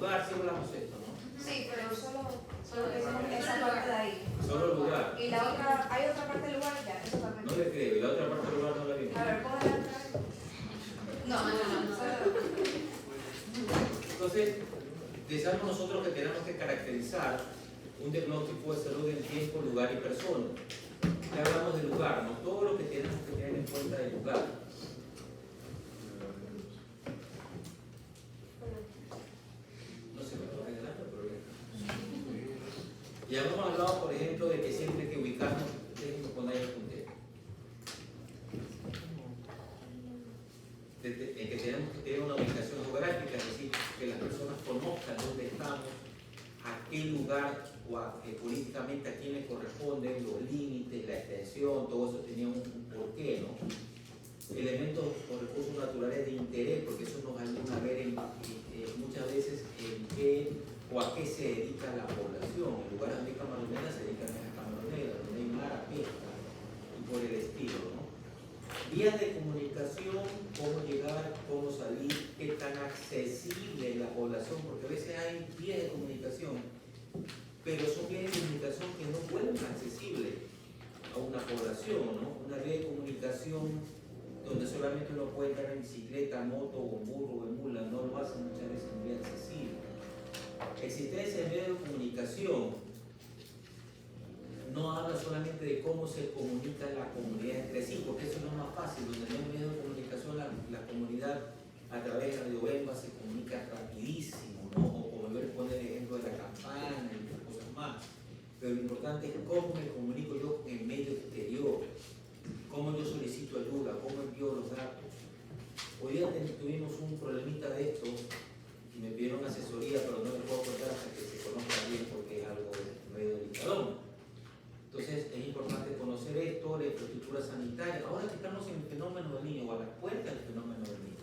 lugar, sí hablamos de esto, ¿no? Sí, pero solo esa parte de ahí. Solo el lugar. Y la otra, hay otra parte del lugar ya, esa parte. No le creo, y la otra parte del lugar no la vimos. A ver, ¿cómo la otra? No. Entonces, decíamos nosotros que tenemos que caracterizar un diagnóstico de salud en tiempo, lugar y persona. Ya hablamos del lugar, ¿no? Todo lo que tenemos que tener en cuenta del lugar. No se me va adelante, pero ya hemos hablado, por ejemplo, de que siempre hay que ubicarnos, déjenme poner el puntero. En que tenemos que tener una ubicación geográfica, es decir, que las personas conozcan dónde estamos, a qué lugar o políticamente a quién le corresponden los límites, la extensión, todo eso tenía un porqué, ¿no? Elementos o recursos naturales de interés, porque eso nos ayuda a ver muchas veces en qué o a qué se dedica la población. En lugares donde hay camaroneras se dedican a las camaroneras, donde hay mar a pesca y por el estilo, ¿no? Vías de comunicación, cómo llegar, cómo salir, qué tan accesible es la población, porque a veces hay vías de comunicación, pero son vías de comunicación que no vuelven accesibles a una población, ¿no? Una vía de comunicación donde solamente uno puede entrar en bicicleta, moto, o en burro, o en mula, no lo hacen muchas veces en vía accesible. Existencia de medios de comunicación no habla solamente de cómo se comunica la comunidad entre sí, porque eso no es más fácil. Donde hay medios de comunicación, la comunidad a través de Radio Bemba se comunica rapidísimo, ¿no? O como ver, pone el ejemplo de la campana y otras cosas más. Pero lo importante es cómo me comunico yo con el medio exterior, cómo yo solicito ayuda, cómo envío los datos. Hoy día tuvimos un problemita de esto y me pidieron asesoría, pero no les puedo contar hasta que se conozca bien porque es algo medio delicado. Entonces es importante conocer esto, la infraestructura sanitaria. Ahora que estamos en el fenómeno del niño, o a la puerta del fenómeno del niño,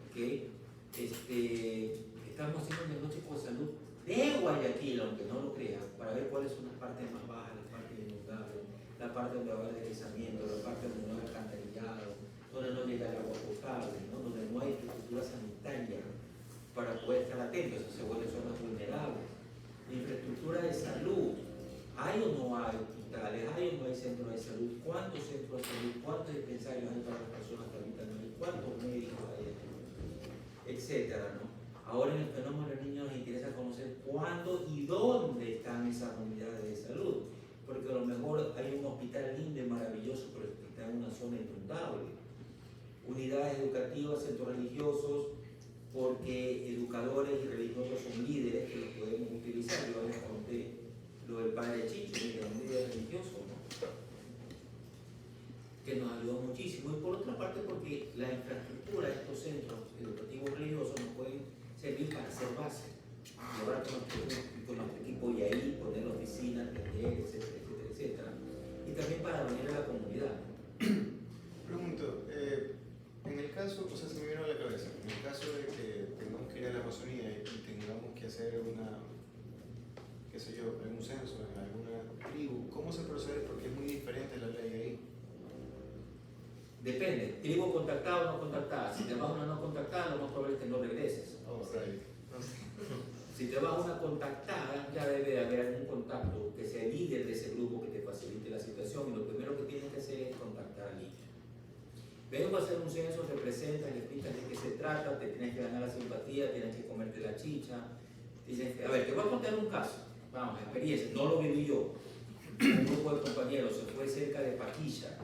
¿okay? Estamos haciendo un diagnóstico de salud de Guayaquil, aunque no lo crean, para ver cuáles son las partes más bajas, las partes inundables, la parte donde va a haber deslizamiento, la parte donde no hay alcantarillado, donde no llega el agua potable, ¿no? Donde no hay infraestructura sanitaria para poder estar atentos, eso se vuelven zonas vulnerables. La infraestructura de salud, ¿hay o no hay hospitales? ¿Hay o no hay centros de salud? ¿Cuántos centros de salud? ¿Cuántos dispensarios hay para las personas que habitan ahí? ¿Cuántos médicos hay? Etcétera, ¿no? Ahora en el fenómeno del niño nos interesa conocer cuándo y dónde están esas unidades de salud, porque a lo mejor hay un hospital lindo y maravilloso, pero está en una zona inundable. Unidades educativas, centros religiosos, porque educadores y religiosos son líderes que los podemos utilizar. Yo les conté lo del padre Chicho, que es un líder religioso, ¿no? Que nos ayudó muchísimo. Y por otra parte, porque la infraestructura de estos centros educativos religiosos nos pueden servir para hacer base, llevar con nuestro equipo y ahí poner oficinas, talleres, etcétera, etcétera. Y también para venir a la comunidad. Pregunto, en el caso, o sea, se me vino a la cabeza, en el caso de que tengamos que ir a la Amazonía y tengamos que hacer qué sé yo, algún censo en alguna tribu, ¿cómo se procede? Porque es muy diferente la ley ahí. Depende, tribu contactada o no contactada. Si te vas a una no contactada, lo más probable es que no regreses. Oh, right. Si te vas a una contactada, ya debe de haber algún contacto que sea líder de ese grupo que te facilite la situación, y lo primero que tienes que hacer es contactar al líder. Vengo a hacer un censo, te presentas, le explicas de qué se trata, te tienes que ganar la simpatía, tienes que comerte la chicha. Tienes que, a ver, te voy a contar un caso, vamos, experiencia, no lo viví yo. Un grupo de compañeros se fue cerca de Paquilla,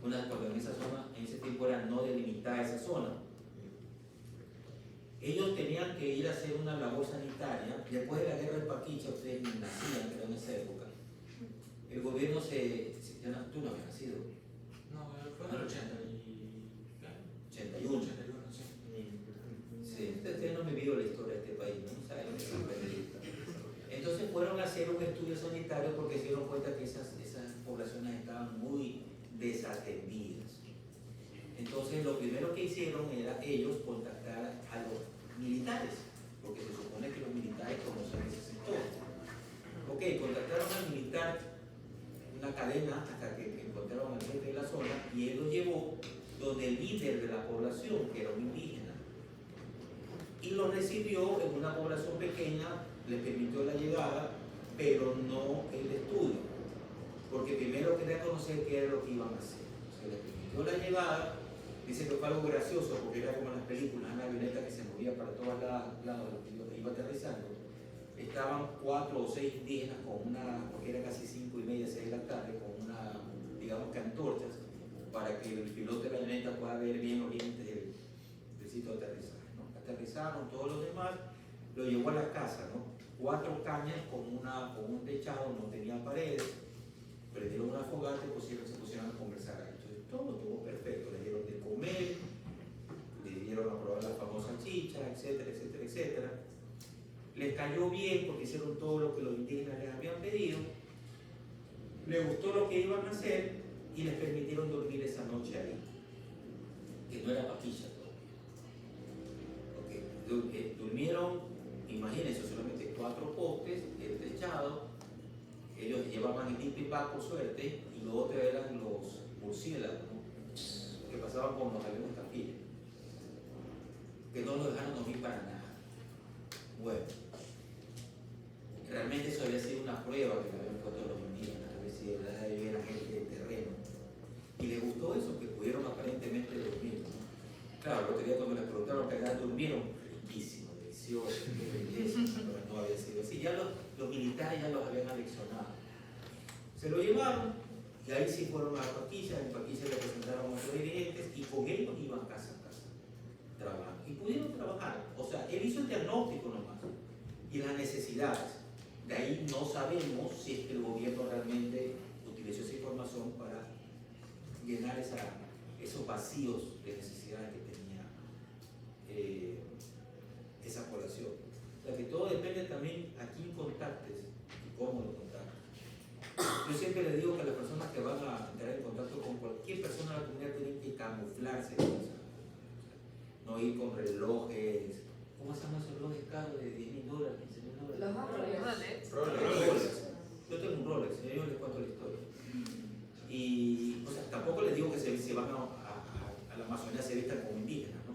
porque en esa zona, en ese tiempo era no delimitada esa zona. Ellos tenían que ir a hacer una labor sanitaria. Después de la guerra de Paquilla, ustedes ni nacían, pero en esa época, el gobierno tú no habías nacido. No, fue en el 81. Sí. Sí, ustedes no han vivido la historia de este país, ¿no? ¿Saben? Entonces fueron a hacer un estudio sanitario porque se dieron cuenta que esas poblaciones estaban muy desatendidas. Entonces lo primero que hicieron era ellos contactar a los militares, porque se supone que los militares conocen ese sector. Ok, contactaron al militar, una cadena, hasta que encontraron al jefe de la zona, y él los llevó donde el líder de la población, que era un indígena, y los recibió en una población pequeña, les permitió la llegada, pero no el estudio, porque primero quería conocer qué era lo que iban a hacer. O sea, les permitió la llegada, dice que fue algo gracioso, porque era como en las películas, una avioneta que se movía para todos lados, que iba aterrizando. Estaban 4 o 6 indígenas con una, porque era casi 5:30, 6 de la tarde, con una, digamos que antorchas, para que el piloto de la avioneta pueda ver bien los límites del sitio de aterrizaje, ¿no? Aterrizaron todos los demás, lo llevó a la casa, ¿no? 4 cañas con un techado, no tenía paredes, prendieron una fogata y se pusieron a conversar ahí. Entonces todo estuvo perfecto, le dieron de comer, le dieron a probar la famosa chicha, etcétera, etcétera, etcétera. Les cayó bien porque hicieron todo lo que los indígenas les habían pedido, les gustó lo que iban a hacer y les permitieron dormir esa noche ahí, que no era paquilla todavía. Okay. Durmieron, imagínense, solamente 4 postes, el techado, ellos llevaban el pipa por suerte, y los otros eran los murciélagos, ¿no? Que pasaban por los aviones también, que no los dejaron dormir para nada. Bueno, realmente eso había sido una prueba que le habían puesto a los indígenas, a ver si de verdad era gente del terreno. Y les gustó eso, que pudieron aparentemente dormir, ¿no? Claro, el otro día cuando les preguntaron que allá durmieron, riquísimo, delicioso, qué belleza, pero no había sido así. Ya los militares ya los habían aleccionado. Se lo llevaron y ahí sí fueron a Paquilla, en Paquilla le presentaron a otros dirigentes y con ellos iban casa a casa, trabajando. Y pudieron trabajar, o sea, él hizo el diagnóstico nomás y las necesidades. De ahí no sabemos si es que el gobierno realmente utilizó esa información para llenar esos vacíos de necesidades que tenía esa población. O sea que todo depende también a quién contactes y cómo lo contactes. Yo siempre le digo que las personas que van a entrar en contacto con cualquier persona de la comunidad tienen que camuflarse, no ir con relojes. ¿Cómo se llaman esos relojes caros de $10,000, $15,000? Los Rolex. Yo tengo un Rolex, yo les cuento la historia. Y o sea, tampoco les digo que se van a la Amazonía se vistan como indígenas, ¿no?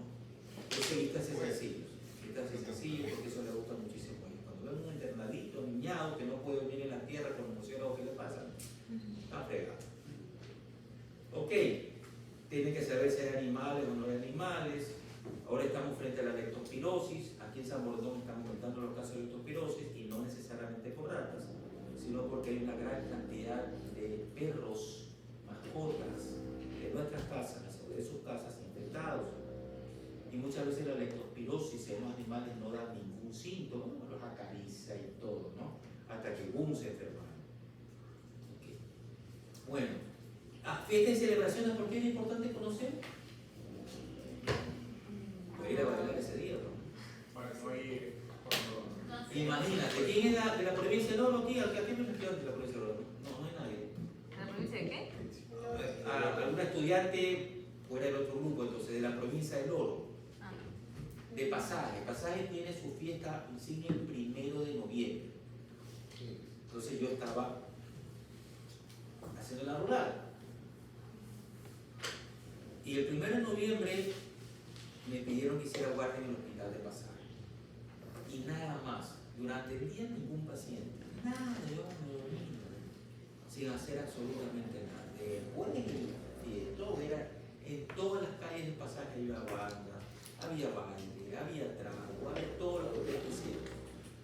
Pero se vistan sencillos, porque eso les gusta muchísimo. Cuando ven un internadito, niñado, que no puede venir en la tierra con murciélagos, ¿qué le pasa? Está fregado. Ok, tienen que saber si hay animales o no hay animales. Ahora estamos frente a la leptospirosis. Aquí en San Bordón están aumentando los casos de leptospirosis y no necesariamente por ratas, sino porque hay una gran cantidad de perros, mascotas de nuestras casas o de sus casas infectados. Y muchas veces la leptospirosis en los animales no da ningún síntoma, los acaricia y todo, ¿no? Hasta que boom se enferman. Okay. Bueno, fiestas y celebraciones, ¿por qué es importante conocer? Para ir a bailar ese día, ¿no? Para no ir cuando... Imagínate, ¿quién es de la provincia? No, tía, ¿a qué me estudiante de la provincia de Oro? No hay nadie. ¿La provincia de qué? Alguna estudiante fuera del otro grupo, entonces de la provincia del Oro. De Pasaje. Pasaje tiene su fiesta insignia el 1 de noviembre. Entonces yo estaba haciendo la rural. Y el 1 de noviembre me pidieron que hiciera guardia en el hospital de Pasaje. Y nada más. Durante el día ningún paciente. Nada, yo me dormí. Sin hacer absolutamente nada. Después de todo era en todas las calles de Pasaje había banda, había baile, había trago, había todo lo que ustedes quisieran,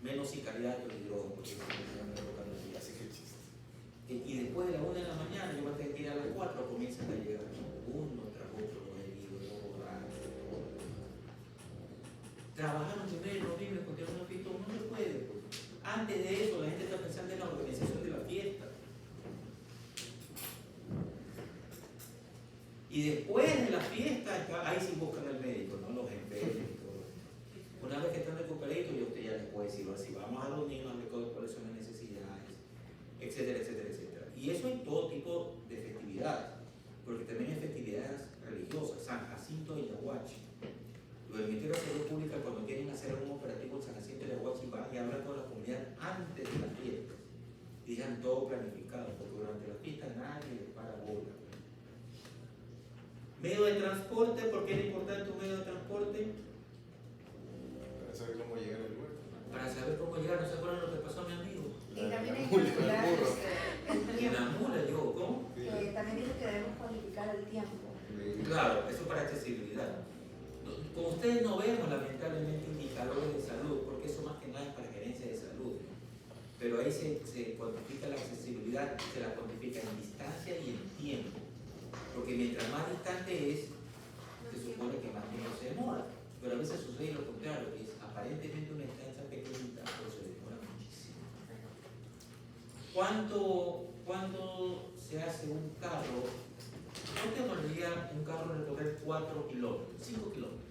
menos sicariato y droga, porque no me tocan los días. Y después de la 1 de la mañana, yo voy a tener que ir a las 4, comienzan a llegar uno tras otro los heridos, los borrachos. Trabajaron el 1 de noviembre, continuaron una fiesta, no se puede. Pues. Antes de eso, la gente está pensando en la organización de la fiesta. Y después de la fiesta, ahí sí buscan al médico, ¿no? Los enfermos. Una vez que están recuperados, y usted ya les puede decir, si vamos a los niños, cuáles son las necesidades, etcétera, etcétera, etcétera. Y eso en todo tipo de festividades, porque también hay festividades religiosas, San Jacinto y Yaguachi. Los Ministerio de Salud Pública, cuando quieren hacer un operativo en San Jacinto y Yaguachi, van y hablan con la comunidad antes de la fiesta. Y dejan todo planificado, porque durante la fiesta nadie les para bola. Medio de transporte, ¿por qué es importante un medio de transporte? saber cómo llegar al lugar. Para saber cómo llegar, ¿no se acuerdan lo que pasó a mi amigo? Y también hay que mula, el calcular burro. el Y tiempo. la mula, digo, ¿cómo? También dice que debemos cuantificar el tiempo. Claro, eso para accesibilidad. Como ustedes no vemos lamentablemente indicadores de salud, porque eso más que nada es para gerencia de salud. Pero ahí se cuantifica la accesibilidad, se la cuantifica en distancia y en tiempo. Porque mientras más distante es, se supone que más tiempo se demora. Pero a veces sucede lo contrario, que es aparentemente una distancia pequeñita, pero se demora muchísimo. ¿Cuánto se hace un carro? ¿No te demoraría un carro recorrer 4 kilómetros, 5 kilómetros?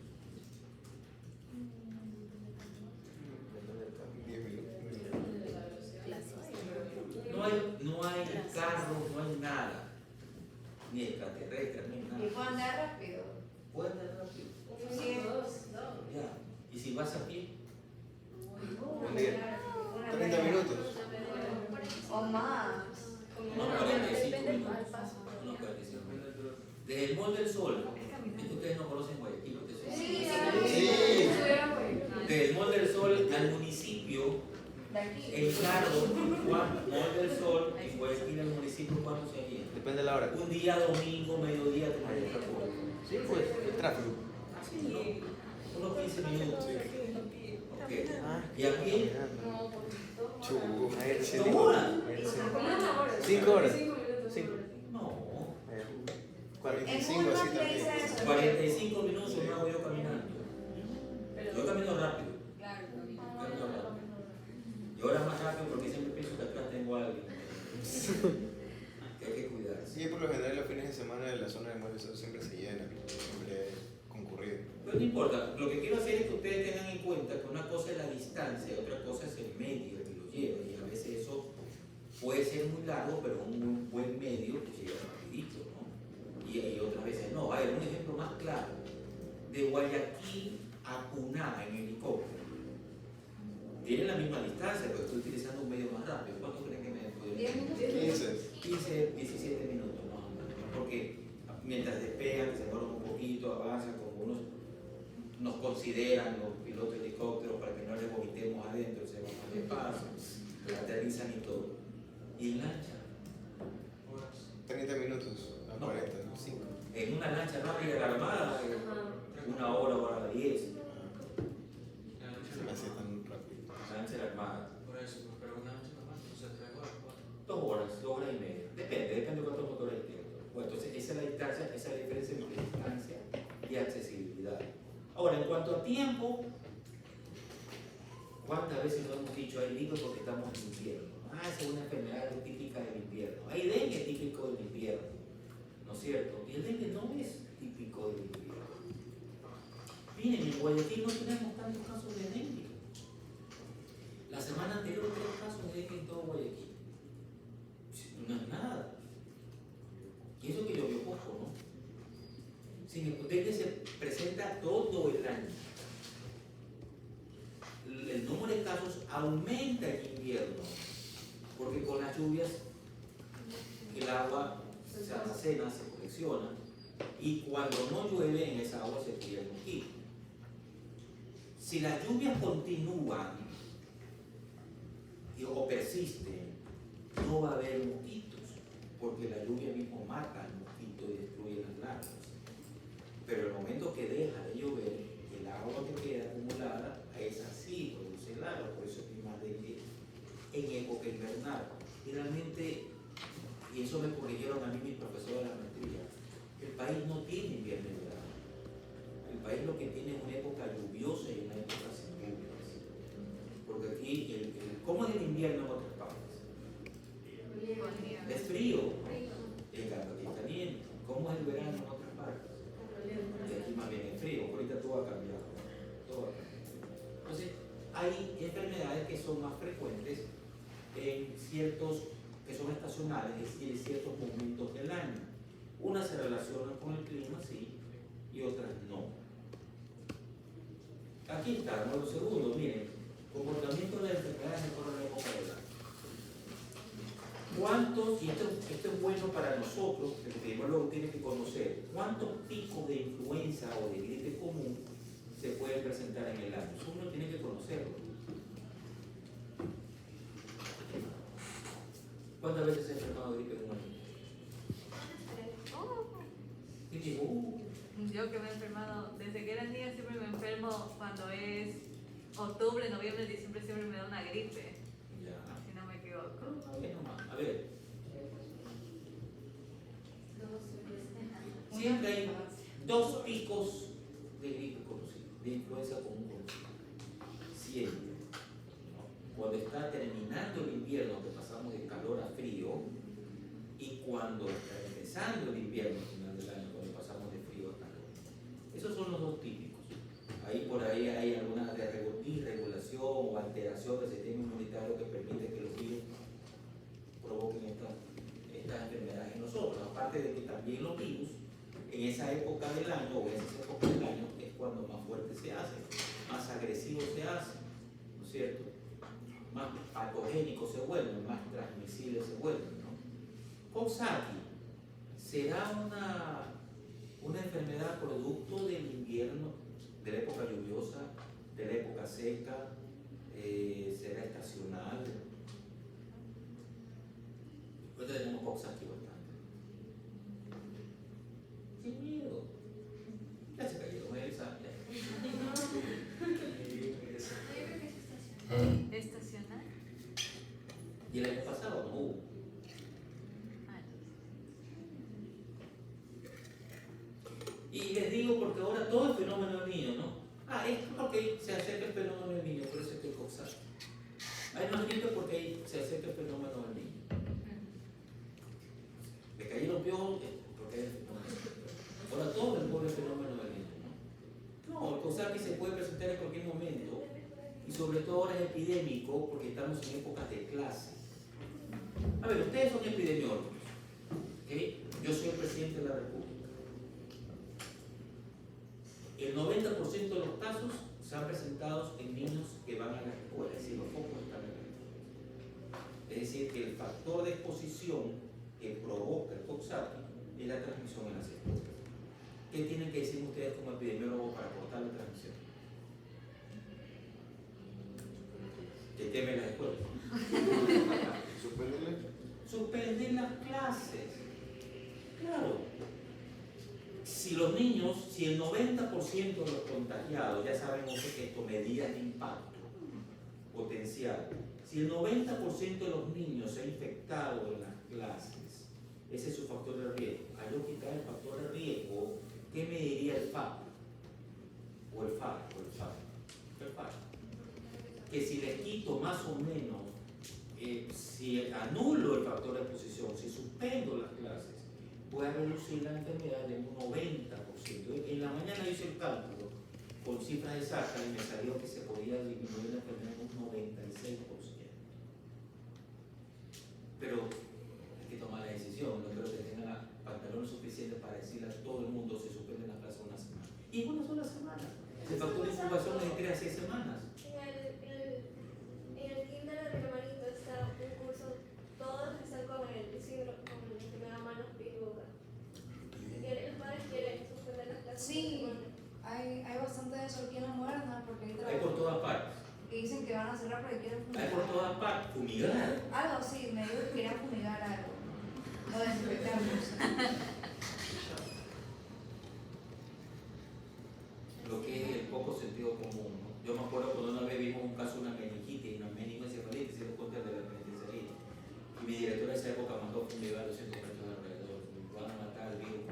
10 minutos. No hay carros, no hay nada, ni extraterrestres, no hay Y nada. puedo andar rápido. Puedes andar rápido. Sí. Ya. ¿Y si vas a pie? Un día. 30 minutos. O más. No, 45 minutos. No, 45 minutos. Desde el Mall del Sol, es que ustedes no conocen Guayaquil, ustedes son- Sí. Desde el Mall del Sol al municipio, De aquí. el carro, Mall del Sol, en Guayaquil, el municipio, ¿cuándo se haría? Depende de la hora. Un día domingo, mediodía, te manejas por Sí, pues, el tráfico. así, ¿no? Unos 15 minutos. Ok. ¿Y a pie? Chu. 2 horas. 5 horas. 5. No. 45 En así Google también. dice eso. 45 minutos me hago yo caminando. Yo camino rápido. Camino rápido. Y ahora más rápido porque siempre pienso que atrás tengo a alguien. Que hay que cuidarse. Sí, por lo general los fines de semana de la zona de Mall del Sol siempre se llena, siempre es concurrido. Pero no importa, lo que quiero hacer es que ustedes tengan en cuenta que una cosa es la distancia y otra cosa es el medio que lo lleva. Y a veces eso puede ser muy largo, pero un muy buen medio que llega rapidito, ¿no? Y otras veces no. A ver, un ejemplo más claro. De Guayaquil a Puná en helicóptero. Tienen la misma distancia, pero estoy utilizando un medio más rápido. ¿Cuánto creen que me podría? 15, 17 minutos más o menos. Porque mientras despegan, se demoran un poquito, avanzan, como unos nos consideran los pilotos de helicópteros para que no les vomitemos adentro, se van más despacio, aterrizan y todo. ¿Y en lancha? 30 minutos a No. 40, 5. En una lancha rápida de la Armada, 1 hora, hora 10. Se me hace tan rápido. Lancha de la Armada. Por eso, pues, pero una noche normal, o sea, 3 horas, 4. 2 horas, 2 horas y media. Depende de cuántos motores tiene. Bueno, entonces esa es la distancia, esa es la diferencia entre distancia y accesibilidad. Ahora, en cuanto a tiempo, ¿cuántas veces lo hemos dicho? Hay libros porque estamos en invierno. Esa es una enfermedad típica del invierno. Hay dengue típico del invierno, ¿no es cierto? Y el dengue no es típico del invierno. Miren, en Guayaquil no tenemos tantos casos de dengue. La semana anterior 3 casos de dengue en todo Guayaquil. No es nada. Y eso que llovió poco, ¿no? Sin embargo, dengue se presenta todo el año. El número de casos aumenta en invierno, porque con las lluvias el agua se almacena, se colecciona, y cuando no llueve en esa agua se cría el mosquito. Si las lluvias continúan o persisten, no va a haber mosquitos, porque la lluvia mismo mata al mosquito y destruye las larvas. Pero el momento que deja de llover, el agua que queda acumulada es así, produce larvas, por eso hay más dengue en época invernal. Y realmente, y eso me corrigieron a mí mis profesores de la maestría, el país no tiene invierno y verano. El país lo que tiene es una época lluviosa y una época sin lluvias. Porque aquí, ¿cómo es el invierno en otras partes? Es frío, en Cali es caliente. ¿Cómo es el verano en otras partes? Y aquí más bien es frío, ahorita todo ha cambiado. Todo ha cambiado. Entonces, hay enfermedades que son más frecuentes en ciertos, que son estacionales, es decir, en ciertos momentos del año. Unas se relacionan con el clima, sí, y otras no. Aquí está, número segundo, miren, comportamiento de las enfermedades mejor en la época del año. ¿Cuántos, y esto es bueno para nosotros, que primero lo tienen que conocer, cuántos picos de influenza o de gripe común se pueden presentar en el año. Eso uno tiene que conocerlo. ¿Cuántas veces se ha enfermado de gripe en un año? ¿Qué digo? Yo que me he enfermado, desde que era niña siempre me enfermo cuando es octubre, noviembre, diciembre, siempre me da una gripe, Ya. si no me equivoco. A ver, siempre hay dos picos de gripe conocidos, de influenza común conocida. Siempre. ¿No? Cuando está terminando el invierno, que pasamos de calor a frío, y cuando está empezando el invierno, al final del año, cuando pasamos de frío a calor. Esos son los dos típicos. Ahí por ahí hay alguna irregulación o alteración del sistema inmunitario que permite que los virus provoquen estas enfermedades en nosotros. Aparte de que también los virus, en esa época del año o en esas épocas del año, es cuando más fuertes se hacen, más agresivos se hacen, ¿no es cierto? Más patogénicos se vuelven, más transmisibles se vuelven, ¿no? Coxsackie será una enfermedad producto del invierno, de la época lluviosa, de la época seca, será estacional. Ahorita tenemos Coxsackie bastante. Sin miedo. Ya se cayeron, Elsa. ¿Estacional? Y el año pasado no hubo. Ah, Y les digo porque ahora todo el fenómeno del niño, ¿no? Esto porque se acerca el fenómeno del niño, por eso es que Coxsackie. Hay más gripe porque se acerca el fenómeno del niño. Le cayeron piojos porque hay el fenómeno. Ahora todo el pobre fenómeno del niño, ¿no? No, el Coxsackie se puede presentar en cualquier momento y sobre todo ahora es epidémico porque estamos en épocas de clase. A ver, ustedes son epidemiólogos, ¿ok? Yo soy el presidente de la República. El 90% de los casos se han presentado en niños que van a la escuela, es decir, los focos están en la escuela. Es decir, que el factor de exposición que provoca el Coxsackie es la transmisión en las escuelas. ¿Qué tienen que decir ustedes como epidemiólogos para cortar la transmisión? Que quemen las escuelas. Suspender las clases. Claro. Si los niños, si el 90% de los contagiados, ya sabemos que esto medidas de impacto potencial, si el 90% de los niños se ha infectado en las clases, ese es su factor de riesgo. Al yo quitar el factor de riesgo, ¿qué me diría el FAP? O el FAP. Que si le quito más o menos, si anulo el factor de exposición, si suspendo las clases, voy a reducir la enfermedad en un 90%. En la mañana hice el cálculo con cifras exactas y me salió que se podía disminuir la enfermedad en un 96%. Pero hay que tomar la decisión. No creo que tenga pantalones suficientes para decirle a todo el mundo se suspende la clase una semana. Y en una sola semana. El factor de incubación es de 3 a 6 semanas. En el kinder de mi hermanito está un curso, todos están con el síndrome, con la enfermedad manos, pies y boca. Y los padres quieren suspender las clases. Sí, hay bastante de eso aquí en la Moderna, porque Hay por todas partes. y dicen que van a cerrar porque quieren Hay fumigar. por todas partes. Fumigar. Algo así, me dijo que querían fumigar algo. O desinfectar, no sé. Lo que es el poco sentido común, ¿no? Yo me acuerdo cuando una vez vimos un caso de una meningitis, una meningoencefalitis, se dio cuenta de la penitenciaría. Y mi directora de esa época mandó a fumigar los 100 metros alrededor. Van a matar al virus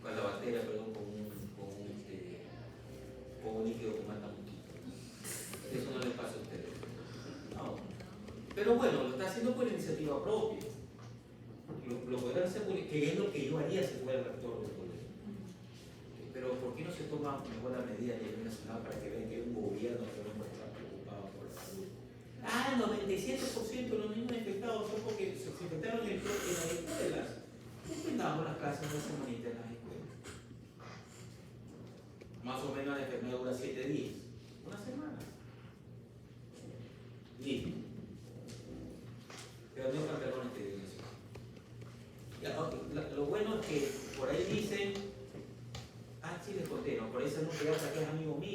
con la bacteria, perdón, con un líquido que mata mosquitos. Eso no le pasa a ustedes. No. Pero bueno, lo está haciendo por iniciativa propia. Lo podrán hacer, que es lo que yo haría si fuera el rector del colegio. Pero ¿por qué no se toma mejor la medida a nivel nacional para que vean que hay un gobierno que no está preocupado por la salud? El 97% de los niños infectados son porque se infectaron en las escuelas. Suspendamos las clases una semanita en las escuelas. Más o menos la enfermedad dura 7 días. Una semana. Listo. Pero no pantalones que digan eso. Lo bueno es que por ahí dicen, sí les conté, ¿no? Por ahí se nos queda que es amigo mío.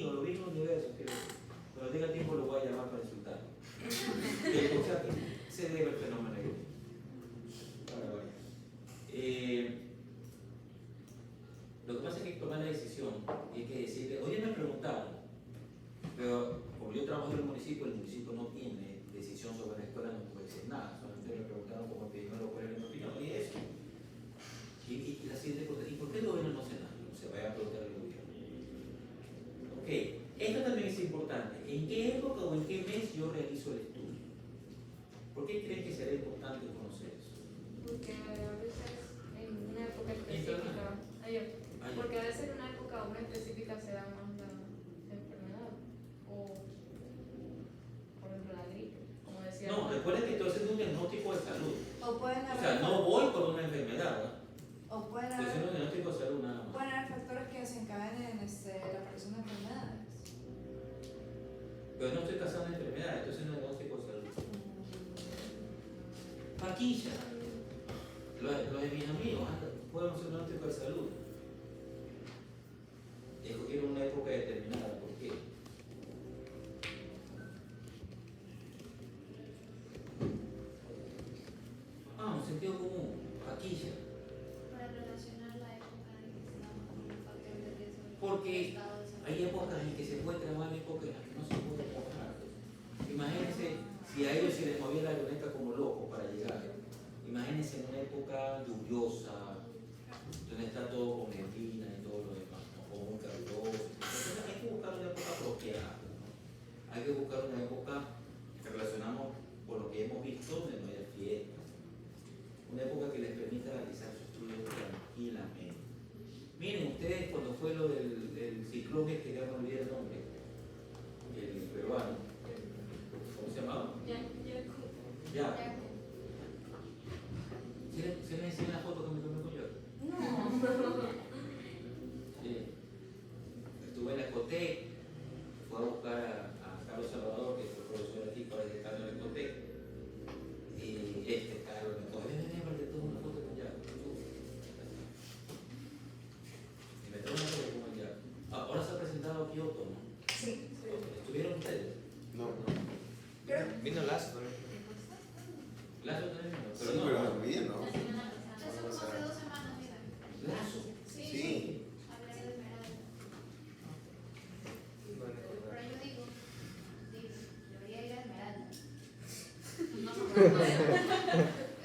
el municipio no tiene decisión sobre la escuela, no puede decir nada, solamente le preguntaron como primero cuál era mi opinión y eso. Y la siguiente pregunta, ¿y por qué el gobierno no hace nada? No se vaya a preguntar al gobierno. Ok, esto también es importante. ¿En qué época o en qué mes yo realizo el estudio? ¿Por qué creen que será importante conocer eso? Porque a veces en una época específica, porque a veces en una época o una específica se da más la enfermedad, o por ejemplo la gripe, como decía. No, recuerden que estoy haciendo un diagnóstico de salud. O pueden O sea, haber, no voy por una enfermedad, ¿verdad? o pueden Estoy haciendo un haber, diagnóstico de salud nada más. pueden haber factores que desencadenen la aparición de enfermedades. Pero no estoy casando enfermedades, estoy haciendo un diagnóstico de salud. Paquilla. Los de mis amigos pueden hacer un diagnóstico de salud. Escogieron una época determinada, ¿por qué? Un sentido común, paquilla. Para relacionar la época en que se da un factor de riesgo. Porque hay épocas en que se puede trabajar, épocas en las que no se puede trabajar. Imagínense si a ellos se les movía la avioneta como locos para llegar. Imagínense en una época lluviosa, donde está todo con neblina y todo lo demás, ¿no? O muy caluroso. Entonces hay que buscar una época apropiada, ¿no? Hay que buscar una época que relacionamos con lo que hemos visto, donde no haya fiestas. Una época que les permita realizar su estudio tranquilamente. Miren, ustedes cuando fue lo del ciclón que ya no olvidé el nombre, el peruano, ¿cómo se llamaba? Ya. ¿Se le enseña la foto que me tomé con yo? No. Estuve en la Ecotec, fue a buscar a Carlos Salvador, que fue profesor aquí para el decano de la Ecotec, y Carlos me dijo, ven, para que tome una foto con Yaco. Y me tomó una foto con Yaco. Ahora se ha presentado a Kioto, ¿no? Sí. ¿Estuvieron ustedes? No. Creo- Vino Lazo también. Lazo también, Sí, pero no. pero bien, ¿no? Eso como hace 2 semanas, mira. Lazo. Sí. Hablé de Esmeralda. Pero yo digo, debería ir a Esmeralda.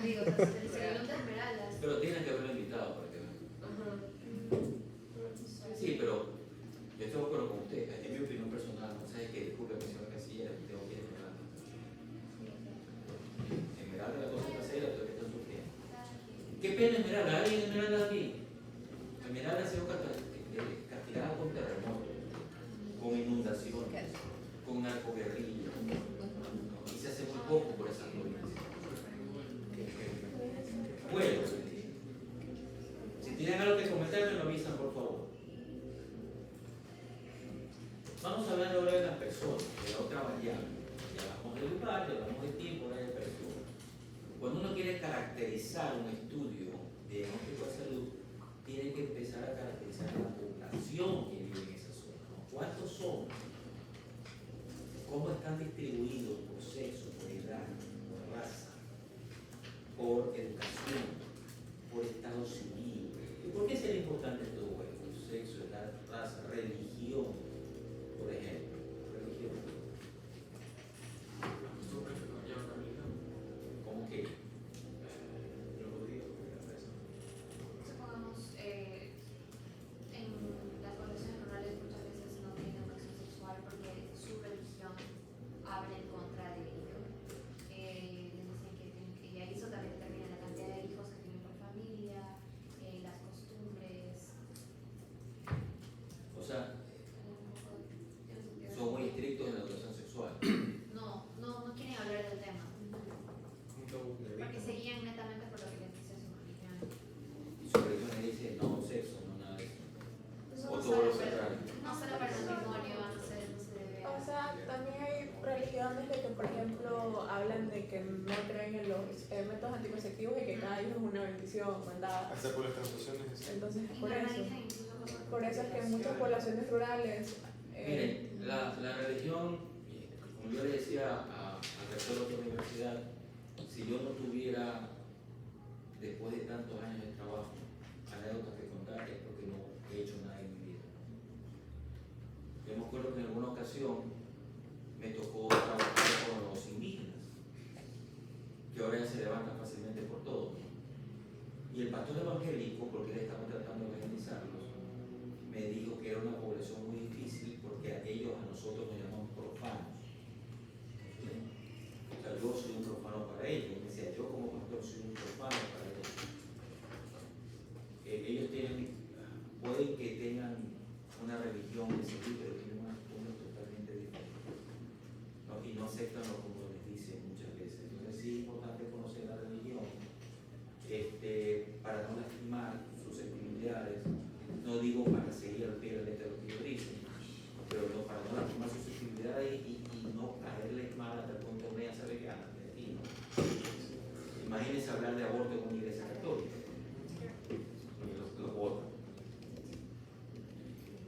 Digo, el salón de Esmeraldas. Pero tienen que haberlo invitado para que vean. Sí, pero yo estoy de acuerdo con usted, es mi opinión personal, no sé que disculpe señor Casilla, tengo que ir a Esmeralda. Esmeralda la cosa está seria, pero que está surgiendo. ¿Qué pena Esmeralda? ¿Alguien en Esmeralda aquí? Esmeralda ha sido castigada con terremotos, con inundaciones, con narcoguerrillas, y se hace muy poco por esas provincias. Bueno, si tienen algo que comentar, me lo avisan, por favor. Vamos a hablar ahora de las personas, de la otra variable. Ya hablamos del lugar, ya hablamos del tiempo, ahora de personas. Cuando uno quiere caracterizar un estudio de diagnóstico de salud, tiene que empezar a caracterizar a la población que vive en esa zona, ¿no? ¿Cuántos son? ¿Cómo están distribuidos por sexo, por edad, por raza, por educación, por estado civil? ¿Y por qué será importante todo esto? Sexo, edad, raza, religión, por ejemplo. Religión. ¿Cómo que? Supongamos, en las poblaciones rurales muchas veces no tienen educación sexual porque su religión habla en contra de ello. Les dicen que tienen que, y ahí eso también determina la cantidad de hijos que tienen por familia, las costumbres. O sea, Tiene sentido. son muy estrictos en la educación sexual. No quieren hablar del tema. Porque se guían netamente por lo que les dice su religión. Y su religión le dice no sexo, no nada de eso. Eso O no todo lo solo contrario. para el matrimonio, no se debe. O sea, también hay religiones de que, por ejemplo, hablan de que no creen en los métodos anticonceptivos y que cada hijo es una bendición mandada. Hasta por las transfusiones. Entonces, Y por eso. normalizan incluso cosas. Por eso es que en muchas poblaciones rurales. Miren, la religión, como yo le decía al rector de la universidad, si yo no tuviera, después de tantos años de trabajo, anécdotas que contar, es porque no he hecho nada en mi vida. Yo me acuerdo que en alguna ocasión me tocó trabajar con los indígenas, que ahora ya se levantan fácilmente por todo. Y el pastor evangélico, porque él estaba tratando de evangelizarlos, me dijo que era una población muy difícil porque a ellos, a nosotros nos llamamos profanos. ¿Sí? O sea, yo soy un profano para ellos. Me decía, yo como pastor soy un profano para ellos. Ellos pueden que tengan una religión de seguir, pero tienen unas costumbres totalmente diferentes, ¿no? Y no aceptan lo como les dicen muchas veces. Entonces sí es importante conocer la religión para no lastimar sus sensibilidades. No digo para seguir al pie de la letra de lo que ellos dicen, pero no, para no lastimar sus sensibilidades y no caerles mal hasta el punto de esa vegana. Imagínense hablar de aborto en una iglesia católica. Los votan.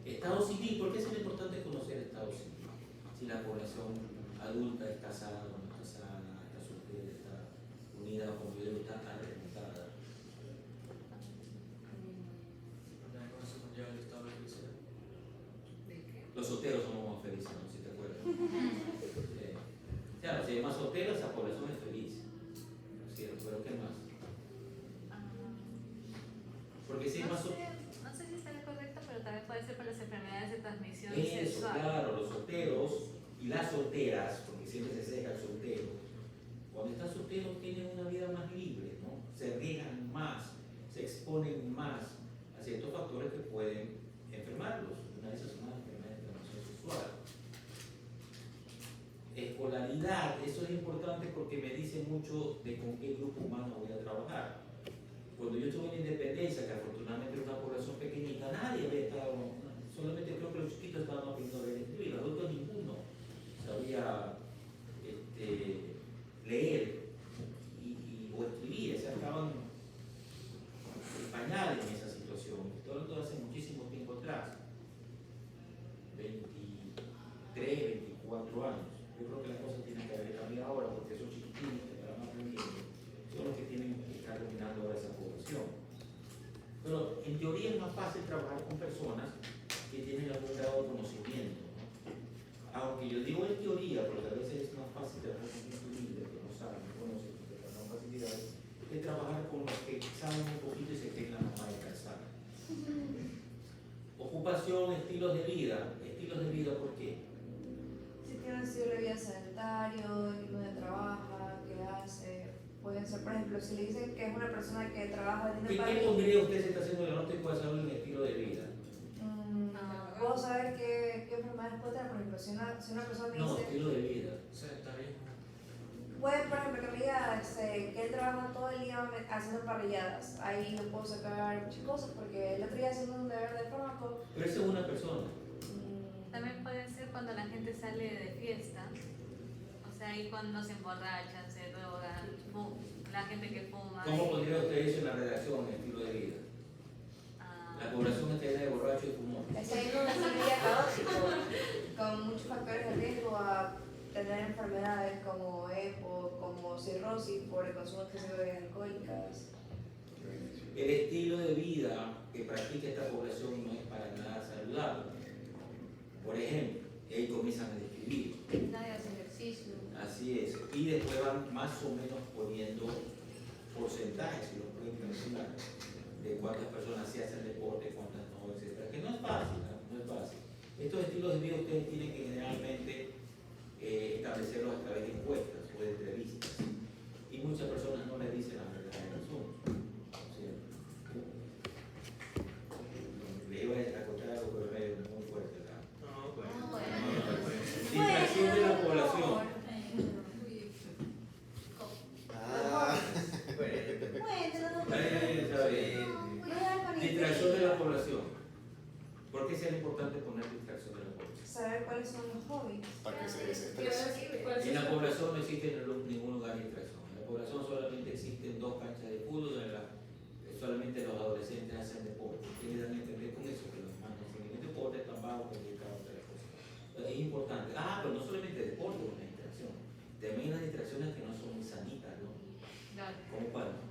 Estado civil, ¿por qué es importante conocer el estado civil? Si la población adulta es casada o no es casada, está soltera, está unida o conviviendo, está representada. Con eso conlleva el estado de felicidad. Los solteros somos más felices, ¿no? Si te acuerdas. Claro, si hay más solteros, esa población es feliz. ¿No es cierto? Pero ¿qué más? Porque si hay más solteros. No sé si está correcto, pero también puede ser por las enfermedades de transmisión Eso, sexual. claro, los solteros y las solteras, porque siempre se ceja el soltero, cuando están solteros tienen una vida más libre, ¿no? Se arriesgan más, se exponen más a ciertos factores que pueden enfermarlos. Una de esas son las enfermedades de transmisión sexual. Escolaridad, eso es importante porque me dice mucho de con qué grupo humano voy a trabajar. Cuando yo estuve en la independencia, que afortunadamente era una población pequeñita, nadie había estado, solamente creo que los chiquitos estaban aprendiendo a leer y escribir, los adultos ninguno sabía leer o escribir, se acaban en pañales en esa situación. Esto todo hace muchísimo tiempo atrás, 23, 24 años. Yo creo que las cosas tienen que haber cambiado ahora porque esos chiquitines que estaban aprendiendo son los que tienen que estar dominando ahora esa población. Pero en teoría es más fácil trabajar con personas que tienen algún grado de conocimiento, ¿no? Aunque yo digo en teoría, porque a veces es más fácil trabajar con gente humilde que no saben, no conocen, que no facilidades, que trabajar con los que saben un poquito y se creen la mamá de calzar. Ocupación, estilos de vida. Estilos de vida, ¿por qué? Si tiene un estilo de vida sedentario, donde trabaja, qué hace. Pueden ser, por ejemplo, si le dicen que es una persona que trabaja en ¿Qué pondría usted si está haciendo la nota y puede saber un estilo de vida? Puedo saber qué enfermedades puede tener, por ejemplo, si una persona me No, dice, estilo de vida. Sedentarismo. puede, por ejemplo, que me diga que él trabaja todo el día haciendo parrilladas, ahí no puedo sacar muchas cosas, porque el otro día haciendo un deber de fármaco, Pero esa es una persona. También puede ser cuando la gente sale de fiesta, o sea, ahí cuando se emborrachan, se drogan, la gente que fuma. ¿Cómo pondría usted eso en la redacción, estilo de vida? La población está llena de borrachos y fumones. está yendo un estilo de vida caótico, con muchos factores de riesgo a tener enfermedades como EPO, como cirrosis por el consumo excesivo de bebidas alcohólicas. El estilo de vida que practica esta población no es para nada saludable. Por ejemplo, ahí comienzan a describir. Nadie hace ejercicio. Así es. Y después van más o menos poniendo porcentajes, si lo pueden calcular, de cuántas personas sí hacen deporte, cuántas no, etc. Que no es fácil, ¿no? No es fácil. Estos estilos de vida ustedes tienen que generalmente establecerlos a través de encuestas o de entrevistas. Y muchas personas no les dicen la verdad del asunto. Le iba a contar algo, pero es muy fuerte, ¿verdad? No, pues. Distracción de la población. Está bien. Distracción de la población. ¿Por qué será importante poner distracción de la población? Saber cuáles son los hobbies. Para que se desestrese. En la población no existe ningún lugar de distracción. En la población solamente existen 2 canchas de fútbol, solamente los adolescentes hacen deporte. ¿Qué dan a entender con eso? Que los demás no hacen ningún deporte, están bajos, que dedican a otras cosas. Es importante. Pero no solamente deporte es una distracción. También hay unas distracciones que no son muy sanitas, ¿no? ¿Cómo cuál?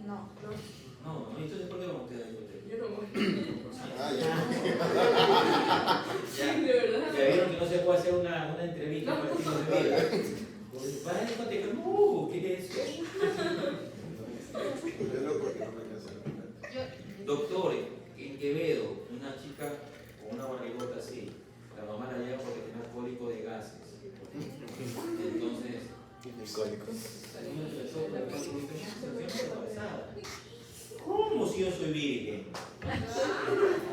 No. No, entonces ¿por qué vamos a quedar discoteca? Yo no voy. Ah, ya. se puede hacer una entrevista para estilo de vida. ¿Vas a la discoteca? No, ¿qué es eso? Yo loco que no me canso. Doctor, en Quevedo, una chica con una barrigota así, la mamá la lleva porque tiene alcohólico de gases. Entonces, ¿cómo si yo soy virgen?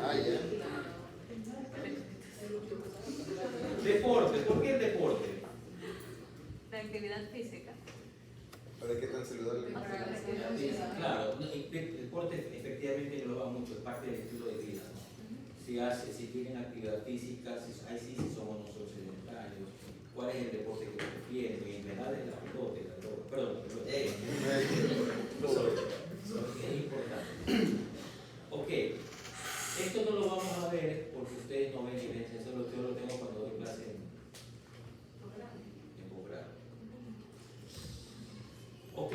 Ah, ya. Deporte, ¿por qué el deporte? La actividad física. ¿Para qué tan saludable? Claro, el deporte efectivamente engloba mucho, es parte del estilo de vida, ¿no? Si tienen actividad física, ahí sí somos nosotros sedentarios. ¿Cuál es el deporte que prefieren? En general es la pelota, perdón, es importante. Ok, esto no lo vamos a ver porque ustedes no ven evidencia, eso yo lo tengo cuando doy clase en posgrado. Ok,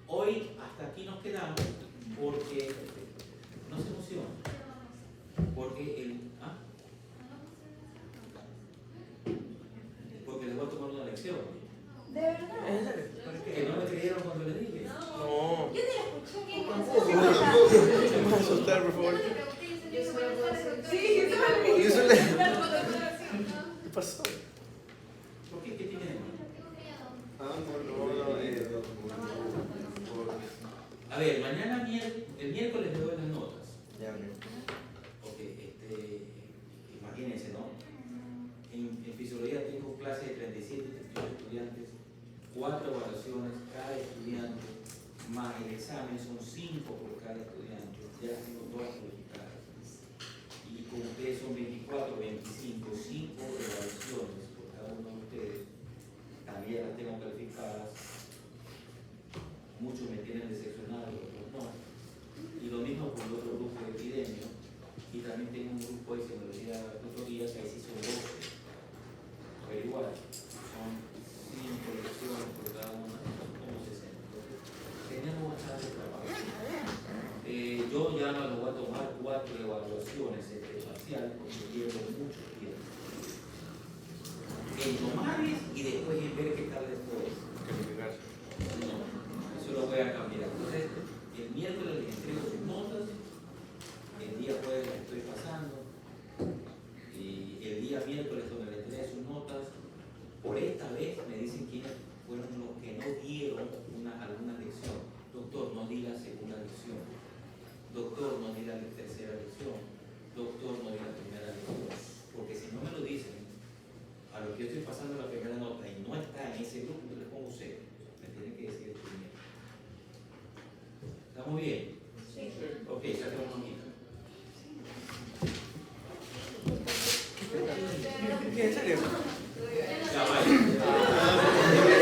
hoy hasta aquí nos quedamos porque no se emocionen, porque porque les voy a tomar una lección. ¿De verdad? Que no me creyeron cuando les dije. No. Yo ni la escuché. Me vas a asustar, por favor. Yo solo puedo hacer. Sí, Y eso le... ¿Qué ¿Qué pasó? ¿Por qué? ¿Qué tiene de malo? Ah, A ver, mañana, el miércoles le doy las notas. Ya, me. Ok, imagínense, ¿no? En fisiología tengo clase de 37 estudiantes, 4 evaluaciones cada estudiante, más el examen son 5 por cada estudiante, ya tengo 2 calificadas. Y como ustedes son 24, 25, 5 evaluaciones por cada uno de ustedes, también las tengo calificadas. Muchos me tienen decepcionado, otros no. Y lo mismo con el otro grupo de epidemia. Y también tengo un grupo de semiología de tutoría que ahí sí son 12. Pero igual, son 5 lecciones por cada una, como 60. Entonces, tenemos bastante trabajo. Yo ya no lo voy a tomar 4 evaluaciones parciales porque pierdo mucho tiempo. En tomarles y después en ver qué tal después. No, eso lo voy a cambiar. Entonces, el miércoles les entrego sus notas, el día jueves las estoy pasando, y el día miércoles donde les entregué sus notas, por esta vez me dicen quiénes fueron los que no dieron alguna lección. Doctor, no di la segunda lección. Doctor, no di la tercera lección. Doctor, no di la primera lección. Porque si no me lo dicen, a lo que yo estoy pasando la primera nota y no está en ese grupo, yo le pongo 0. Me tienen que decir el primero. ¿Estamos bien?